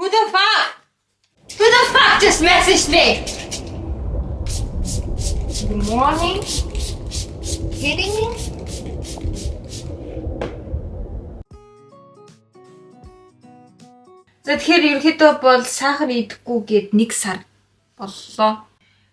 Who the fuck? Who the fuck just messaged me? Good morning. Kidding me? За тэгэхээр ерөнхийдөө бол сахар идэхгүй гээд 1 сар боллоо.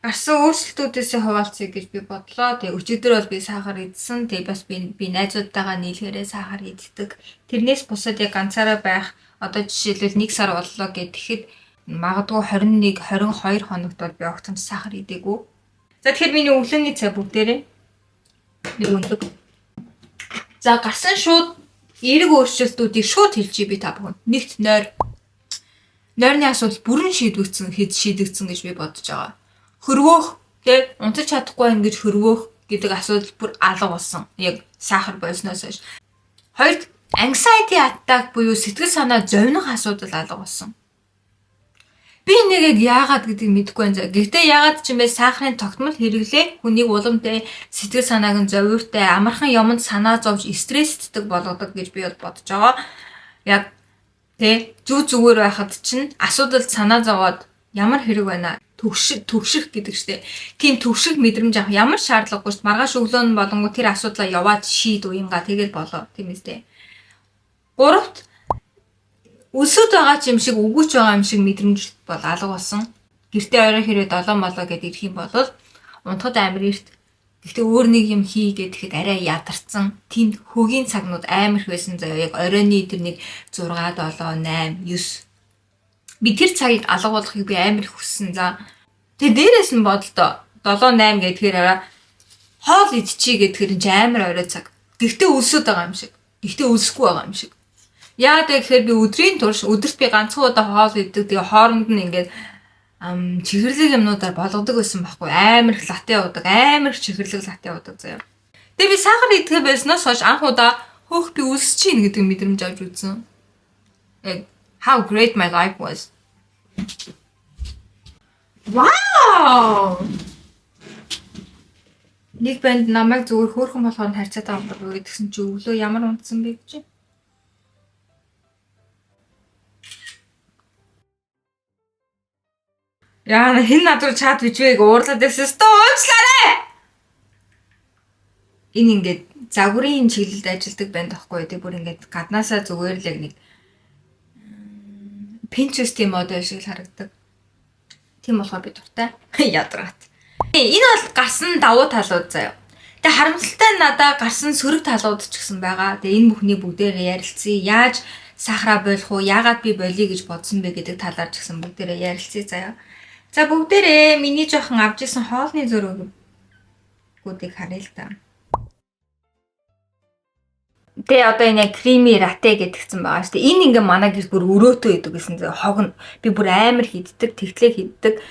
Гарсан өөрчлөлтүүдээс хуваалцъя гэж би бодлоо. Тэгээ өчигдөр бол би сахар идсэн. Тэгээ бас би найзуудтайгаа нийлхээрээ сахар иддэг. Тэрнээс бусад яг ганцаараа байх одоо жишээлбэл 1 сар боллоо гэхэд магадгүй 21, 22 хоногт бол би огцом сахар идээгүй. За тэгэхээр миний өглөөний цай бүгдээрээ нэг өндөг. За гарсан шууд эерэг өөрчлөлтүүдийг шууд хэлчихье би та бүхэнд. Нэгт нойрны асуудал бүрэн шийдэгдсэн гэж би бодож байгаа. Хөрвөөх тэг унтаж чадахгүй ингэж хөрвөөх гэдэг асуудал бүр алга болсон. Яг сахар болсноос хойш. Хоёрд anxiety attack буюу сэтгэл санаа зовних асуудал алга болсон. Би нэгийг яагаад гэдгийг мэдэхгүй байна. Гэхдээ яагаад ч юм бэ сахарын тогтмол хэрэглээ хүнийг уламтай сэтгэл санааг нь зовиортой амархан юмд санаа зовж стресстэй болгодог гэж би бодож байгаа. Яг тэ зүгээр байхад чинь асуудалд санаа зовоод ямар хэрэг байна төвших гэдэг чтэй. Тийм төвших мэдрэмж авах ямар шаардлагагүй ш. Маргааш өглөө нь болонгоо тэр асуудлаа яваад шийд уянга тэгэл болоо тийм үстэй. Гуравт өсөд байгаа юм шиг өгөөч байгаа юм шиг мэдрэмж бол алга болсон. Гэртээ орой хэрэг 7 молоо гэдээ ирэх юм бол унтахад амар эрт. Гэхдээ өөр нэг юм хий гэхэд арай ядарсан. Тийм хөгийн цагнууд амар их байсан заяа. Яг оройны тэр нэг 6, 7, 8, 9. Би тэр цагийг алга болгохыг би амар их хүссэн. За. Тэгээ дээрээс нь бодлоо 7, 8 гэдгээр арай хоол идчихье гэдгээр нь амар орой цаг. Гэхдээ өсөд байгаа юм шиг. Гэхдээ өсөхгүй байгаа юм шиг. Яагаад гэхээр би өдрийн турш өдөрт би ганцхан удаа хоол иддэг. Тэгээ хооронд нь ингээд чихэрлэг юмнуудаар болгодог байсан байхгүй. Амар их латте уудаг, амар их чихэрлэг латте уудаг заяа. Тэгээ би сахар идэхээ байснаас хойш анх удаа хөөх би өсөж чинь гэдэг мэдрэмж авч үзсэн. How great my life was. Wow! Нэг банд намайг зүгээр хөөрхөн болохоор харьцаад байгаа юм байна гэсэн чи өглөө ямар унтсан бэ гэж. Яа хэн надруу чат бичвээг уурлаад байсан ёстой уучлаарай. Энэ ингээд загварын чиглэлд ажилладаг байна таахгүй тий бүр ингээд гаднаасаа зүгээр л яг нэг Pinterest-ийн модель шиг харагдаг. Тийм болохоор би дуртай. Ядраат. Энэ бол гарсан давуу талууд заяа. Тэгээ харамсалтай надаа гарсан сөрөг талууд ч гэсэн байгаа. Тэгээ энэ бүхний бүгдээрээ ярилцъя. Яаж сахараа болох уу? Яагаад би болиё гэж бодсон бэ гэдэг талаар ч гэсэн бүгдээрээ ярилцъя заяа. За бүгдээрээ миний жоохон авч исэн хоолны зургуудыг харъя л та. Тэгээ одоо энэ крими латте гэдгсэн байгаа шүү дээ. Энэ ингээ манай гэрт бүр өрөөтөө идэг гэсэн зэ хогно. Би бүр амар хийддэг, тэгтлээ хийддэг.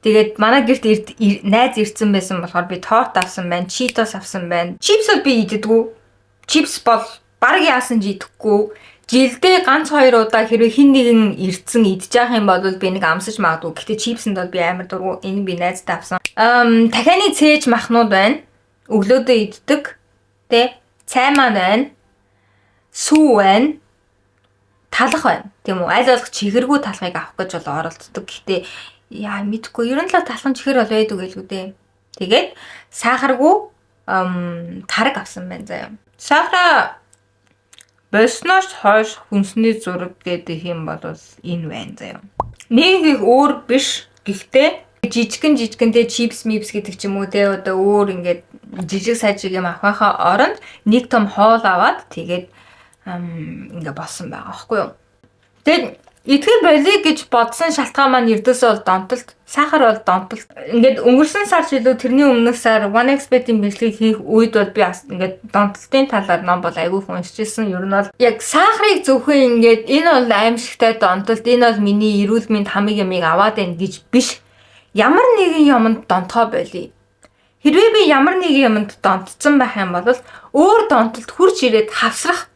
Тэгээд манай гэрт найз ирсэн байсан болохоор би торт авсан байна, читос авсан байна. Чипс бол би иддэггүй. Чипс бол баг яасан ч идэхгүй. Жилдээ ганц 2 удаа хэрвээ хин нэгэн ирдсэн идэж явах юм бол би нэг амсаж магадгүй. Гэхдээ чипсэнд бол би амар дургу. Энэ би найзтай авсан. Дахианы цээж махнууд байна. Өглөөдөө иддэг. Тэ цай маань байна. Сүү байна. Талах байна. Тийм үү? Аль болох чихэргүй талхыг авах гэж бол оролддог. Гэхдээ яа мэдгүй. Ер нь л талхан чихэр бол байдаг гэлгүй дээ. Тэгээд сахаргүй тараг авсан байна заяа. Сахара болсноос хойш хүнсний зураг гэдэг юм бол энэ байна заяа. Нэг их өөр биш. Гэхдээ жижигэнтэй чипс мипс гэдэг ч юм уу те одоо өөр ингээд жижиг сажиг юм авахаа оронд нэг том хоол аваад тэгээд ингээ болсон байгаа аахгүй юу. Тэгээд идэхээр болиё гэж бодсон шалтгаан маань ердөөсөө бол донтолт. Сахар бол донтолт. Ингээд өнгөрсөн сар ч илүү тэрний өмнөх сар 1xbet-ийн бэлгийг хийх үед бол би ингээд донтолтын талаар ном бол айгүй уншижсэн. Ер нь бол яг сахарыг зөвхөн ингээд энэ бол аимшигтай донтолт, энэ бол миний эрүүл мэнд хамаг ямыг аваад байна гэж биш. Ямар нэгэн юмд донтгоо болиё. Хэрвээ би ямар нэгэн юмд донтцсон байх юм бол өөр донтолт хурж ирээд хавсрах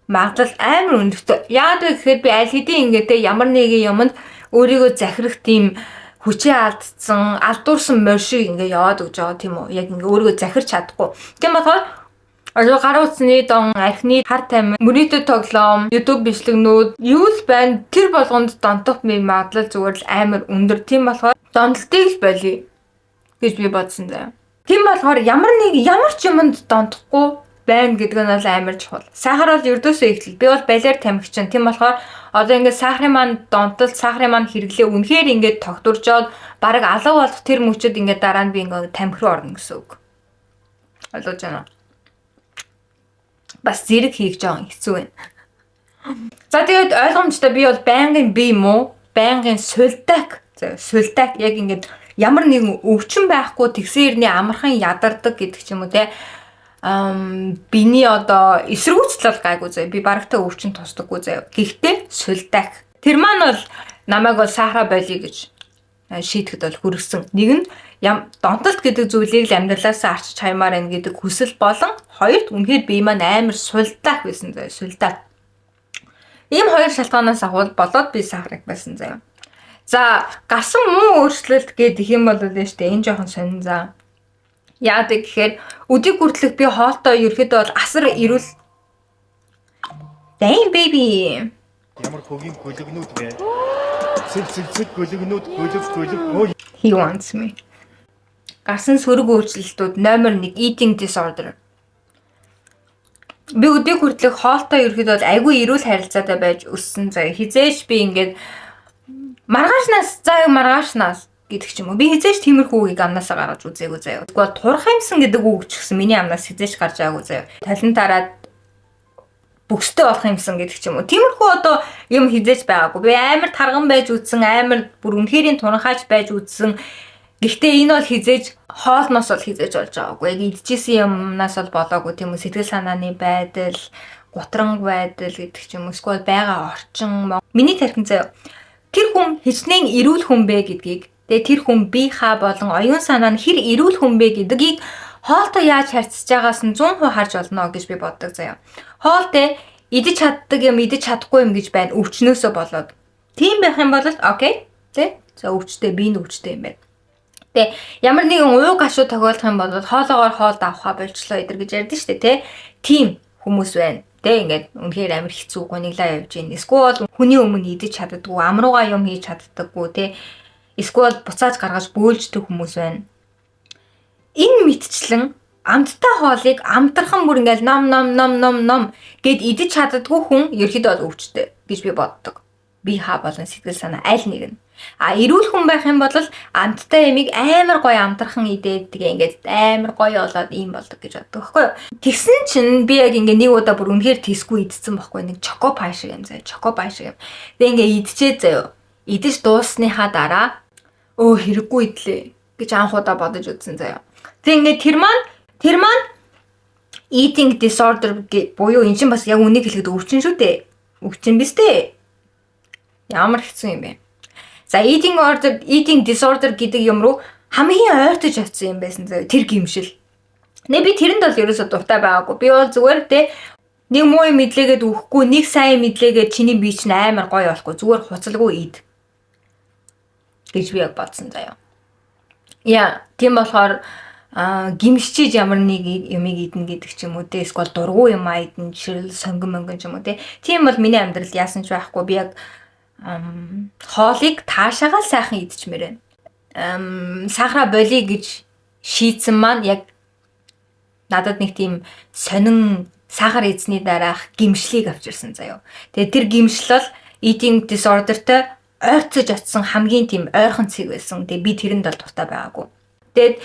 магадлал амар өндөртэй. Яагаад вэ гэхээр би аль хэдийн ингээд ямар нэгэн юмд өөрийгөө захирах тийм хүчээ алдсан, алдуурсан морь шиг ингээд яваад өгч байгаа тийм үү. Яг ингээд өөрийгөө захирч чадахгүй. Тийм болохоор Одоо гар утасны дон, архины хар тамхи, мөрөөдөд тоглоом, YouTube бичлэгнүүд юу л байна. Тэр болгонд донтох магадлал зүгээр л амар өндөр. Тийм болохоор донтолтыг л болиё гэж би бодсон заяа. Тийм болохоор ямар ч юмд донтохгүй байна гэдэг нь бол амар чухал. Сахар бол ердөөсөө ихтэл. Би бол балиар тамхичин. Тийм болохоор одоо ингээд сахарын маань донтол, сахарын маань хэрэглээ үнэхээр ингээд тогтворжоод бараг алга болох тэр мөчөд ингээд дараа нь би ингээд тамхи руу орно гэсэн үг. Ойлгож байна уу? Бас зэрэг хийх жоон хэцүү байна. За тэгээд ойлгомжтой би бол байнгын бие муу, байнгын сулдаг. Сулдаг яг ингээд ямар нэгэн өвчин байхгүй тэгсэн ирний амархан ядардаг гэдэг ч юм уу те. Биний одоо эсэргүүцэл гайгүй заяа. Би барагтаа өвчин тусдаггүй заяа. Гэхдээ сулдаг. Тэр маань бол намайг бол сахара болиё гэж шийдэхэд бол хүргэсэн. Нэг нь донтолт гэдэг зүйлийг л амьдралаасаа арчиж хаймаар байна гэдэг хүсэл болон хоёрт үнэхээр бие маань амар сулдаах байсан заяа. Сулдаа. Ийм хоёр шалтгаанаас агуул болоод би сахарыг байсан заяа. За гасан муу өөрчлөлт гэдэг юм бол нь штэ энэ жоохон сонин заа. Яагаад гэхээр өдийг хүртэлх би хоолтой ерөөдөө бол асар ирүүл. Dang baby. Ямар хөгийн гөлөгнүүд вэ? Цэг гөлөг. He wants me. Гасан сөрөг өөрчлөлтүүд номер 1 eating disorder. Би өдийг хүртэлх хоолтой ерөөдөө бол айгүй ирүүл харилцаатай байж өссөн заяа. Хизээш би ингээд маргаашнаас гэдэг ч юм уу. Би хизээш тиймэрхүү үгийг амнасаа гаргаж үзээгүй заяа. Тэгвэл турах юмсан гэдэг үг ч гэсэн миний амнаас хизээш гарч байгаагүй заяа. Талан тараад бүхстэй болох юмсан гэдэг ч юм уу. Тиймэрхүү одоо юм хизээш байгаагүй. Би амар тарган байж үтсэн, амар бүр үнэхэрийн туранхаач байж үтсэн. Гэхдээ энэ бол хизээж хоолноос бол хизээж болж байгаагүй. Яг идчихсэн юмнаас бол болоогүй тийм үү. Сэтгэл санааны байдал, гутранг байдал гэдэг ч юм уу. Эсвэл байгаа орчин. Миний тархин заяа. Тэр хүн хичнээн эрүүл хүн бэ гэдгийг, тэгээ тэр хүн бие хаа болон оюун санаа нь хэр эрүүл хүн бэ гэдгийг хоолтой яаж харьцаж байгаас нь 100% харж олно гэж би боддог заяа. Хоолтой идэж чаддаг юм, идэж чадахгүй юм гэж байна өвчнөөсөө болоод. Тийм байх юм бол окей. Тэ? За өвчтэй, би өвчтэй юм байна. Тэ ямар нэгэн уу гашуу тохиолдох юм бол хоолоогоор хоол давхаа болчлоо эдэр гэж ярьдэн штэ тэ. Тийм хүмүүс байна. Тэ ингээд үнэхээр амар хэцүү гониглаа явж гин. Эсвэл хүний өмнө идэж чаддаггүй, амруугаа юм хийж чаддаггүй тэ. Эсвэл буцааж гаргаж бөөлждөг хүмүүс байна. Энэ мэтчлэн амттай хоолыг амтрхан бүр ингээд ном гэд идэж чаддаггүй хүн ерөөдөө өвчтэй гэж би боддог. Би хаа болон сэтгэл санаа аль нэг нь. Эрүүл хүн байх юм бол амттай ямиг амар гоё амтрхан идээдэг ингээд амар гоё болоод ийм болдог гэж боддог байхгүй юу. Тэгсэн чинь би яг ингээд нэг удаа бүр үнэхээр тэсгүй идсэн байхгүй нэг чоко пай шиг юм заяа. Чоко пай шиг юм. Тэгээ ингээд идчихээ заяа. Идэж дуусныхаа дараа хэрэггүй идлээ гэж анхудаа бодож үзсэн заяа. Тэгээ ингээд тэр маань eating disorder буюу эн чинь бас яг үнийг хэлэхэд өвчин шүү дээ. Өвчин биз дээ. Ямар хэцүү юм бэ? За eating disorder гэдэг юм руу хамгийн ойртож очсон юм байсан заяа. Тэр гимшил. Би тэрэнд бол ерөөсө дуртай байгаагүй. Би бол зүгээр тэ нэг муу юм мэдлээгээд өгөхгүй, нэг сайн мэдлээгээд чиний бие чинь амар гоё болохгүй. Зүгээр хуцалгүй ид. гэж би яг бодсон заяа. Тийм болохоор гимшчиж ямар нэг юмыг идэн гэдэг ч юм уу те эсвэл дургу юм идэн жишээл сонгон монгон ч юм уу те. Тийм бол миний амьдралд яасан ч байхгүй. Би яг хоолыг таашаагаал сайхан идчихмээр байна. Сахара болиё гэж шийдсэн маань яг надад нэг тийм сонин сахар эзний дараах гимшлийг авчирсан заяа. Тэгээ тэр гимшил бол eating disorderтэй ойрцож очсон хамгийн тийм ойрхон цэг байсан. Тэгээ би тэрэнд бол дуртай байгаагүй. Тэгээд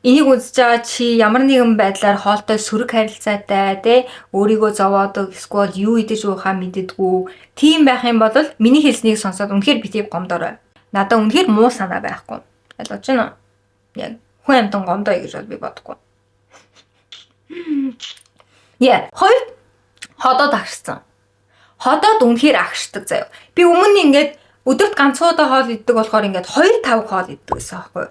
энийг үзэж байгаа чи ямар нэгэн байдлаар хоолтой сөрөг харилцаатай те өөрийгөө зовоодог эсвэл юу идэж уухаа мэддэггүй тийм байх юм бол миний хэлснийг сонсоод үнэхээр битгий гомдорой. Надаа үнэхээр муу санаа байхгүй. Ойлгож байна уу? Яг хүн амтан гомдоё гэж бол би бодохгүй. Хоёр ходоод агшсан. Ходоод үнэхээр агшдаг заяа. Би өмнө ингээд өдөрт ганцуудаа хоол иддэг болохоор ингээд 2-5 хоол иддэг гэсэн аахгүй.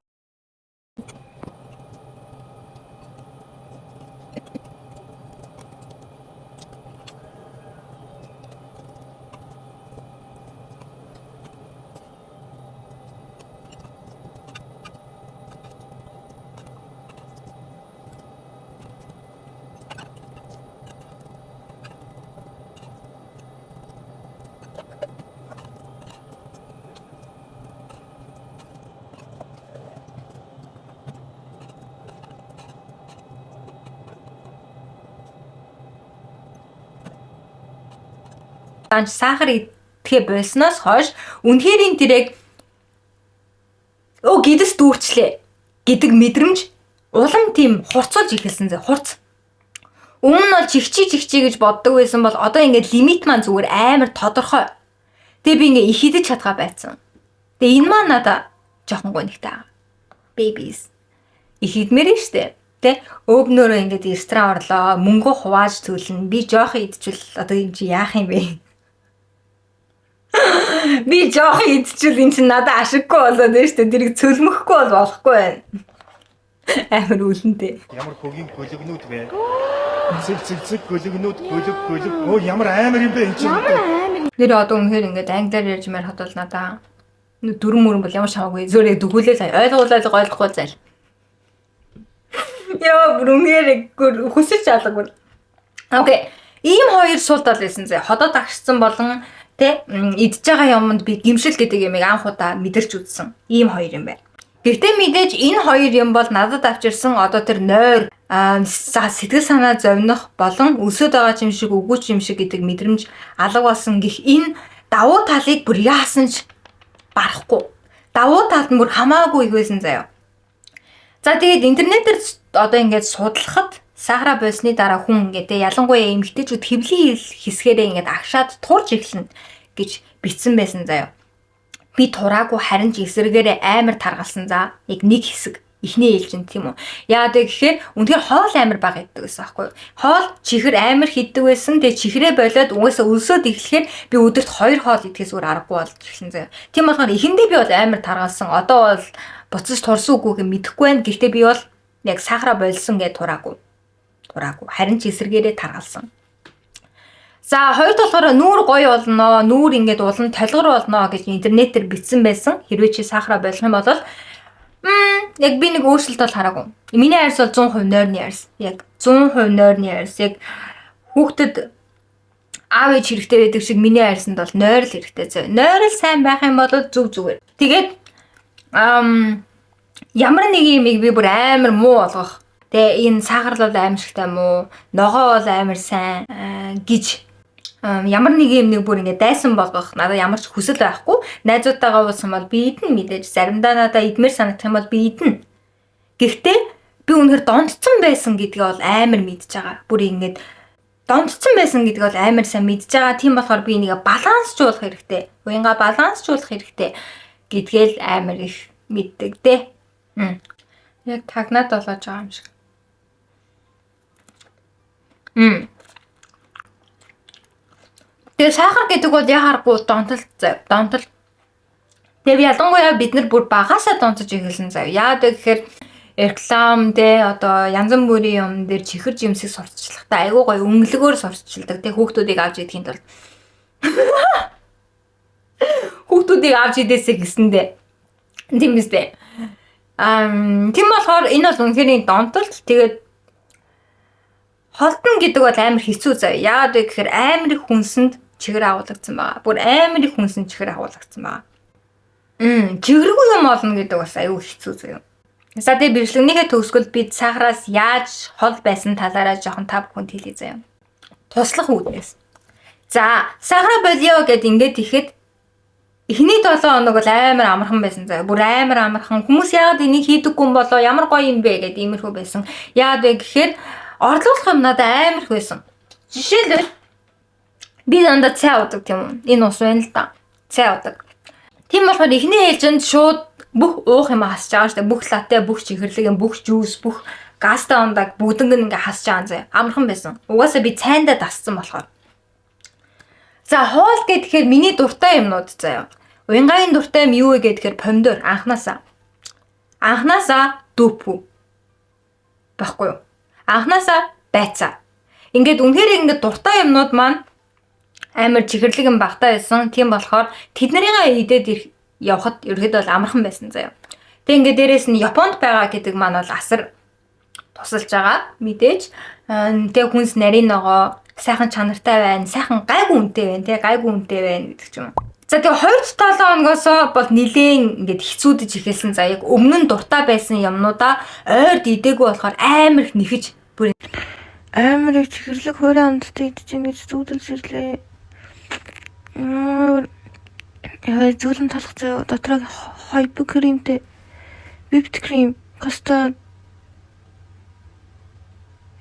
Данч сахар идэхээ болсноос хойш үнэхээр энэ тэрэг гидс дүүрчлээ гэдэг мэдрэмж улам тийм хурцуулж ихэлсэн зэ хурц. Өмнө нь бол чихчи гэж боддог байсан бол одоо ингээд лимит маань зүгээр амар тодорхой. Тэгээ би ингээд их идэж чадгаа байцсан. Тэгээ энэ маань надаа жоохон гонигтай. Babies. Их идмээр нь штэ. Тэ өвнөрөө ингээд ресторан орлоо, мөнгө хувааж төлнө. Би жоохон идчихвэл одоо юм чи яах юм бэ? Би жоохон идчихвэл энэ чинь надад ашиггүй болоод байна штэ. Тэрийг цөлмөхгүй бол болохгүй байна. Амар үлэнтэй. Ямар хөгийн гөлөгнүүд вэ? Цэг гөлөгнүүд гөлөг ямар амар юм бэ энэ чинь. Нэр одоо үнэхээр ингээд англиар ярьж маар хад бол надаа дөрөн мөрөн бол ямар шаваагүй зөөрэ дөгүүлээ сая ойлгохгүй зайл. Яа бүрмээр хүсэж алгагүй. Окей. Ийм хоёр сул тал байсан зэ. Ходоод агшсан болон тэ идж байгаа юмд би гимшил гэдэг юмыг анх удаа мэдэрч үзсэн. Ийм хоёр юм байна. Гэхдээ мэдээж энэ хоёр юм бол надад авчирсан одоо тэр нойр сэтгэл санаа зовних болон өсөд байгаа юм шиг үгүй юм шиг гэдэг мэдрэмж алга болсон гэх энэ давуу талыг бүр яасан ч барахгүй. Давуу талд нь бүр хамаагүй байсан заяа. За тэгээд интернетээр одоо ингээд судлахад сахара болсны дараа хүн ингээд ялангуяа эмэгтэйчүүд хэвлийн хэсгээрээ ингээд агшаад турж эхэлнэ гэж бичсэн байсан заяа. Би тураагүй харин ч эсрэгээрээ амар таргалсан за яг нэг хэсэг ихний ээлжинд тийм үү. Яагаад гэхээр үнэхээр хоол амар бага иддэг гэсэн аахгүй юу. Хоол чихэр амар хиддэг байсан. Тэгээ чихрээ болоод угаасаа өлсөд эхлэхээр би өдөрт 2 хоол идэхээс өөр аргагүй болж эхэлсэн заяа. Тийм болохоор эхэндээ би бол амар таргалсан. Одоо бол буцаж турсан үгүйг мэдэхгүй байна. Гэхдээ би бол яг сахара болсон гэж тураагүй. Харин ч эсрэгээрээ таргалсан. За хоёрд болохоор нүүр гоё болно, нүүр ингээд улам толгор болно гэж интернетээр бичсэн байсан. Хэрвээ чи сахара болох юм бол яг би нэг өөрчлөлт бол хараагүй. Миний арьс бол 100% нойрны арьс. Яг 100% нойрны арьс. Яг хүүхдэд аав ээж хэрэгтэй байдаг шиг миний арьсанд бол нойрол хэрэгтэй зөө. Нойрол сайн байх юм бол зүгээр. Тэгээд ямар нэг юмыг би бүр амар муу болгох. Тэгээ энэ сахар бол аимшигтай муу, ногоо бол амар сайн гэж ямар нэг юм нэг бүр ингээд дайсан болгох надад ямар ч хүсэл байхгүй. Найзуудтайгаа уулзсан бол би идэн мэдээж заримдаа надад идмээр санагдах юм бол би идэн. Гэхдээ би үнэхээр донтцсон байсан гэдгээ бол амар мэдж байгаа. Бүр ингээд донтцсон байсан гэдгийг бол амар сайн мэдж байгаа. Тийм болохоор би энийг балансжуулах хэрэгтэй. Уянга балансжуулах хэрэгтэй гэдгээл амар их мэддэг дээ. Яг тагнаад болоод байгаа юм шиг. Тэгээ сахар гэдэг бол яхааргүй донтол. Тэгээ ялангуяа бид нар бүр багасаа донтож эхэлсэн заяа. Яагаад гэхээр реклам дээ одоо янз бүрийн юм дээр чихэр жимсийг сурталчлахдаа айгүй гоё өнгөлөгөөр сурталчилдаг. Тэгээ хүүхдүүдийг авч идэхийн тулд хүүхдүүдийг авч идээсэй гэсэндээ тийм үстэй. Тийм болохоор энэ бол үнэхээр донтолт. Тэгээд холтон гэдэг бол амар хэцүү заяа. Яагаад гэхээр амар их хүнсэнд чихэр агуулгдсан байгаа. Бүр амар их хүнсэнд чихэр агуулгдсан байгаа. Чихэргүй юм олно гэдэг бас аюу хэцүү заяа. За тэгээ бэрхлэгнийхээ төгсгөл бид сахараас яаж хол байсан талаараа жоохон та бүхэнд хэлье заяа. Туслах үүднээс. За сахара болио гэд ингээд ихэд эхний 7 хоног бол амар амархан байсан заяа. Бүр амар амархан. Хүмүүс яагаад энийг хийдэггүй юм болоо ямар гоё юм бэ гэд иймэрхүү байсан. Яагаад вэ гэхээр орлуулах юм надад амар их байсан. Жишээлбэл би дандаа цай уудаг тийм үү? Энэ ус байна л да. Цай уудаг. Тийм болохоор эхний ээлжинд шууд бүх уух юм хасж байгаа шүү дээ. Бүх латте, бүх чихэрлэг, бүх жуус, бүх гаста ундаг бүгднийг ингээ хасж байгаа зэ. Амархан байсан. Угаасаа би цайндаа дассан болохоор. За хоол гэхээр миний дуртай юмнууд заяа. Уянгагийн дуртай юм юу вэ гэхээр помидор анханасаа дүүпүү. Баггүй юу? Анханасаа байцаа. Ингээд үнэхээр ингээд дуртай юмнууд маань амар чихэрлэг юм багтаа байсан. Тийм болохоор тэднэрийн идээд явхад ерөөдөө бол амархан байсан заяа. Тэг ингээд дээрэс нь Японд байгаа гэдэг маань бол асар тусалж байгаа. Мэдээж. Тэг хүнс нарийн ногоо сайхан чанартай байна, сайхан гайгүй үнэтэй байна, тэг гайгүй үнэтэй байна гэдэг ч юм. За тэгээ 2-7 хоногоос бол нилээн ингээд хэцүүдэж эхэлсэн. За яг өмнө нь дуртай байсан юмнуудаа ойрд идээгүй болохоор амар их нэхэж бүр амар их чихэрлэг хуурай амттай идэж ингэж зүудэлж ирлээ. Яа зөөлөн талах заяа дотроо хайп кремтэй whipped cream кастард.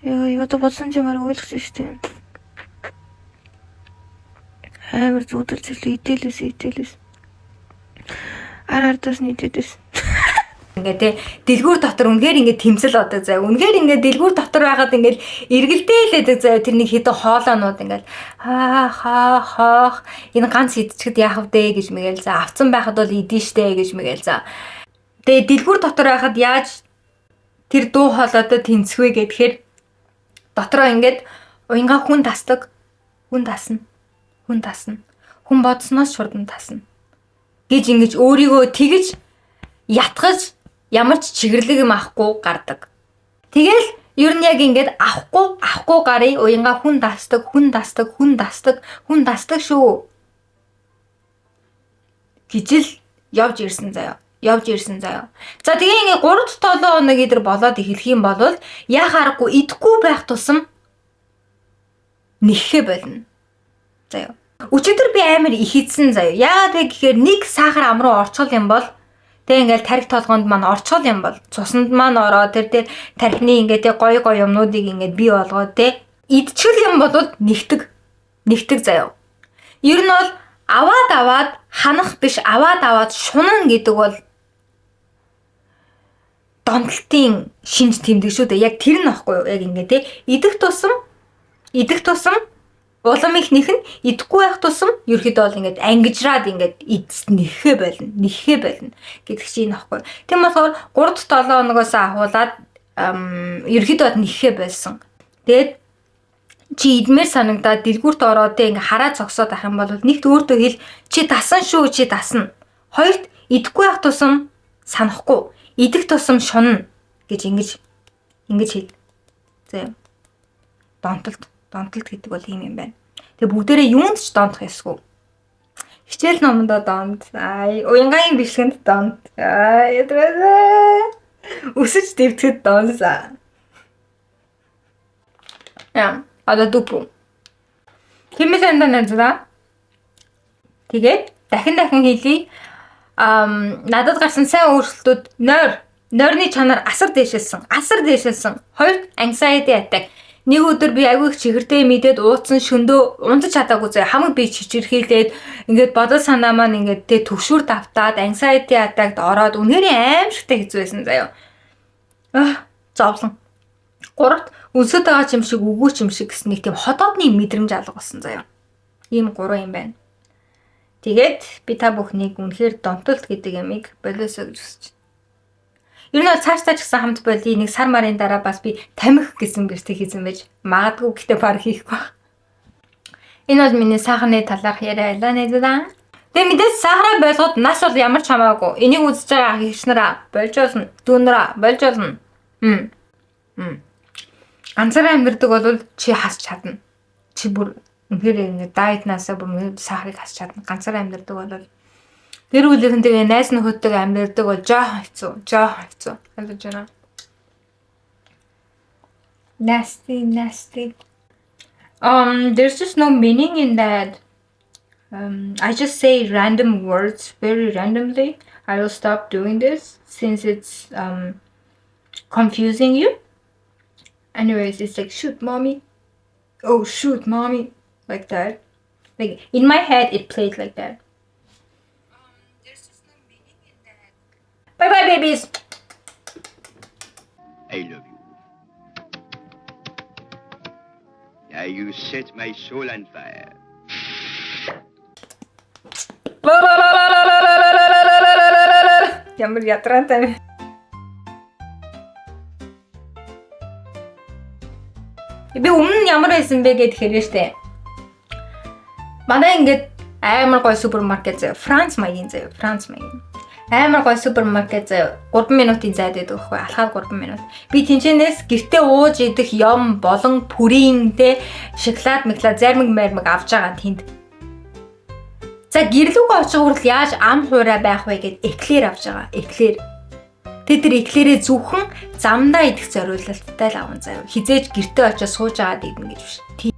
Яа одоо бодсон ч ямар ойлгосон шүү дээ. Амар зүудэр зэрлээ идэлээс. Ардаас нийтэдэс. Ингээд те дэлгүүр дотор үнэхээр ингээд тэмцэл одог заяа. Үнэхээр ингээд дэлгүүр дотор байхад ингээд эргэлдээлээдэг заяа. Тэрний хэдэн хоолоонууд ингээд хаах энэ ганц идчихэд яах вэ гэж мэгэл за. Авцсан байхад бол идэн штэ гэж мэгэл за. Тэгээ дэлгүүр дотор байхад яаж тэр дуу хоолойтой тэнцвэ гэхээр дотроо ингээд уянга хүн тасдаг. Хүн тасна. Хүн бодсноос шурдан тасна. Гэж ингэж өөрийгөө тэгж ятгаж ямар ч чигэрлэг юм авахгүй гардаг. Тэгэл ер нь яг ингэж авахгүй гарыг уянга хүн дасдаг шүү. Гижил явж ирсэн заяа. За тэгээ ингээ 3-7 хоног идэр болоод эхлэх юм бол яхаарахгүй идэхгүй байх тусам нэххэ болно. Заяа. Өчигдөр би амар их идсэн заяа. Яагаад гэхээр нэг сахар ам руу орчгол юм бол тэг ингээл тарих толгоонд маань орчгол юм бол цуснд маань ороо тэр тархины ингээд гоё юмнуудыг ингээд бий болгоо тэг идчихэл юм бол нэгтэг заяа. Ер нь бол аваад ханах биш аваад шунан гэдэг бол донтолтын шинж тэмдэг шүү дээ. Яг тэр нь аахгүй юу? Яг ингээд те идэх тусам улам ихнийх нь идэхгүй байх тусам ерөөхдөө бол ингээд ангижраад ингээд нэххэ болно гэдэг чинь аахгүй. Тийм болохоор 3-7 хоногоос ахуулаад ерөөхдөө нэххэ байсан. Тэгээд чи идмээр санагдаад дэлгүүрт ороод те ингээд хараа зогсоод ах юм бол нэгт өөртөө хэл чи дасан шүү чи дасна. Хоёрт идэхгүй байх тусам санахгүй. Идэх тусам шунна гэж ингэж хэл. За. Донтолт гэдэг бол ийм юм байна. Тэгээ бүгдээрээ юунд ч донтох ёсгүй. Хичээл номондоо донт. Уянгагийн бишгэнд донт. Өсөж дэвтгэд донсаа. Одоо дупу. Хэмээн данаа. Тэгээд дахин хэлье. Надад гарсан сайн өөрчлөлтүүд нойрны чанар асар дээшилсэн. Хоёрт anxiety attack. Нэг өдөр би аягүй их чихэртэй мэдээд ууцсан шөндөө унтаж чадаагүй зэ хамаг би чичирхийлээд ингээд бодол санаа маань ингээд тэ төвшүүр давтаад anxiety attack-д ороод үнэхээр аимшигтай хэцүү байсан заяа. Зовлон. 3-т өсөд байгаа юм шиг үгүй юм шиг гэсэн нэг тийм хотоодны мэдрэмж алга болсон заяа. Ийм 3 юм байна. Тэгээд би та бүхнийг үнэхээр донтолт гэдэг ямиг болоосоо гэж хүсэж байна. Ер нь цаашдаа ч гэсэн хамт болий нэг сар марын дараа бас би тамхи гэсэн бэртэг хийсэн байж магадгүй гэхдээ баг хийхгүй. Энэ бол миний сахарны талаарх яриа байлаа нэзээ. Тэгээ мэдээж сахараа болгоод нас бол ямар ч хамаагүй. Энийг үзэж байгаа ах ихснараа болж болно. Дүүнраа болж болно. Ганцаараа амьдэрдэг бол чи хасч чадна. Чи бүр үнэхээр дайетнасаа бүр сахарыг хасч чадна. Ганцаараа амьдэрдэг бол тэр үлэрэн тэгээ найз нөхөдтэйг амьдэрдэг бол жоохон хэцүү. Ойлгож байна. Nasty. There's just no meaning in that. I just say random words very randomly. I will stop doing this since it's confusing you. Anyways, it's like shoot mommy. Oh shoot mommy. Like that. Like in my head it played like that. Bye bye babies. I love you. Now you set my soul on fire. Ямар ятрантай. Би өмнө нь ямар байсан бэ гэхээр штэ. Манай ингээд амар гой супермаркет заяа. Франц маягийн. Амар гой супермаркет заяа. 3 минутын зайд байдаг байхгүй. Алхаад 3 минут. Би тэнчэнээс гэртээ ууж идэх юм болон пүрийн тэ шоколад зармиг авч байгаа тэнд. За гэрлүүгөө очих хүртэл яаж ам хуурай байх вэ гэд эклер авч байгаа. Эклер. Тэр эклерээ зөвхөн замдаа идэх зориулалттай л аван заяа. Хизээж гэртээ очиж сууж аваад идэх гэж биш.